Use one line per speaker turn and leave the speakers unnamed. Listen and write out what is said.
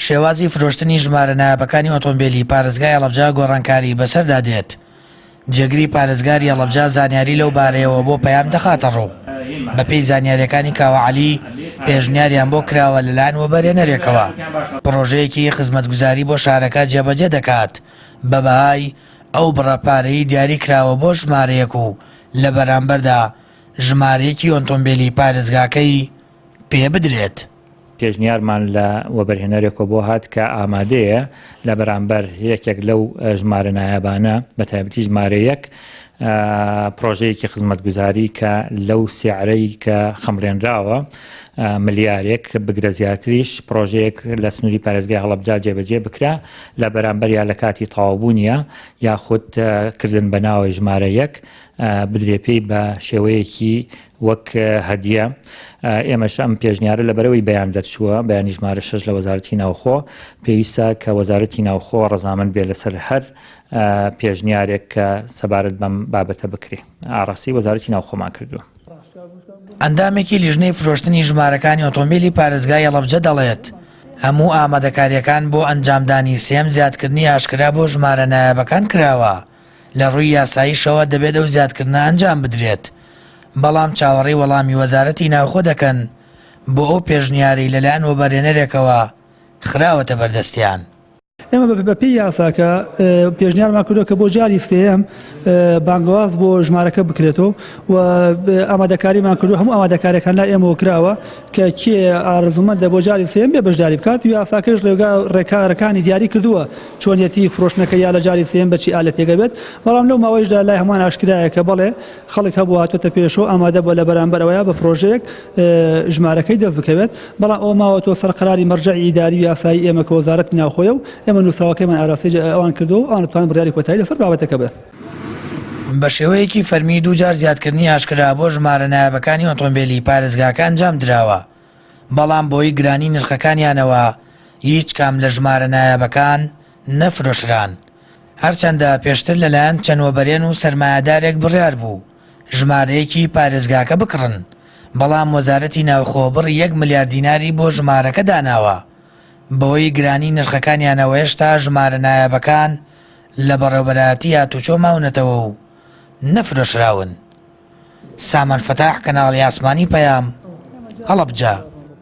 شێوازی فرۆشتنی ژمارە نایابەکانی ئۆتۆمبێلی پارێزگای هەڵەبجە گۆڕانكاری بەسەردا دێت. جێگری پارێزگاری هەڵەبجە زانیاری لەو بارەیەوە بۆ پەیام دەخاتە ڕوو. بەپێی زانیاریەکانی کاوەعەلی پێشنیاریان بۆ کراوە لەلایەن وەبەرهێنەرێکەوە. پرۆژەیەکی خزمەتگوزاری بۆ شارەکە جێبەجێ دەکات بە بەهای ئەو بڕەپارەی دیاری کراوە بۆ ژمارەیەک و لە بەرامبەردا ژمارەیەکی ئۆتۆمبێلی پارێزگاکەی پێ بدرێت.
پێشنیارمان لە وەبەرهێنەرێکەوە بۆ هات کە ئامادەیە لە بەرامبەر یەکێک لەو ژمارە نایابانە بە تایبەتی ژمارەیەک پرۆژەیەکی خزمەتگوزاری کە لەو سیعرەی کە خەمڕێنراوە ملیارێک بگرە زیاتریش پرۆژەیەک لە سنووری پارێزگای هەڵەبجە جێبەجێ بکرا لە بەرامبەر یا لە کاتی تەواوبوونیە یاخود کردن بە ناوی ژمارەیەک بدرێ پێی بە شێوەیەکی وەک هەدیە. ئێمەش ئەم پێشنیارە لەبەرەوەی بەیان دەرچووە بەیانی ژمارە 6 لە وەزارەتی ناوخۆ پێویستە کە وەزارەتی ناوخۆ ڕەزامەند بێ لەسەر هەر پێشنیارێک کە سەبارەت بەم بابەتە بکرێ. ئاڕاستی وەزارەتی ناوخۆمان کردووە.
ئەندامێکی لیژنەی فرۆشتنی ژمارەکانی ئۆتۆمبێلی پارێزگای هەڵەبجە دەڵێت هەموو ئامادەکاریەکان بۆ ئەنجامدانی سێم زیادکردنی ئاشکرا بۆ ژمارە نایابەکان کراوە. لە ڕووی یاساییشەوە دەبێت ئەو زیادکردنە ئەنجام بدرێت. بەڵام چاوەڕێی وەڵامی وەزارەتی ناوخۆ دەکەن بۆ ئەو پێشنیاری لەلایەن وەبەرهێنەرێکەوە خراوەتە بەردەستیان.
ئێمە بەپێی یاساکە پێشنیارمان کردو کە بۆ جاری سێم بانگواز بۆ ژمارەکە بکرێتەوە و ئامادەکاریمان کردو هەموو ئامادەکاریەکان لا ئێمەوە کراوە کە کێ ئارزومەندە بۆ جاری سێم بێ بەشداری بکات و یاساکەش ڕێکارەکانی دیاری کردووە چۆنیەتی فرۆشتنەکە یا لە جاری سێم بەچی ئالەتێگە بێت. بەڵام لەو ماوەیشدا لای هەمان ئاشکرایە کە بەڵێ خەڵک هەبوو هاتوۆتە پێشەوە ئامادە بۆ لە بەرامبەرەوەیە بە پرۆژەیەک ژمارەکەی دەست بکەوێت. بەڵام ئەو ماوەتەوە سەرقەراری مەرجەعی ئیداری و یاسایی ئێمە کە وەزارەتی ناوخۆیە و ئێمە نووسراوەکەیمان ئاراسی ئەوان کردو و ئەوان توانن بڕیاری کۆتایی لەسەر بابەتەکە بێت.
بە شێوەیەکی فەرمی دووجار زیادکردنی ئاشکرا بۆ ژمارە نایابەکانی ئۆتۆمبێلی پارێزگاکە ئەنجام درراوە. بەڵام بۆی گرانی نرخەکانیانەوە هیچ کام لە ژمارە نایابەکان نەفرۆشران. هەرچەندە پێشتر لەلایەن چەند وەبەرێن و سەرمایەدارێک بڕیار بوو ژمارەیەکی پارێزگاکە بکڕن. بەڵام وەزارەتی ناوخۆ بڕی 1 ملیار دیناری بۆ ژمارەکە داناوە. بەوەی گرانی نرخەکانیانەوە هێشتا ژمارە نایابەکان لە بەڕێوەبەرایەتی هاتوچۆ ماونەتەوە و نەفرۆشراون. سامان فەتاح کەناڵی ئاسمانی پەیام هەڵەبجە.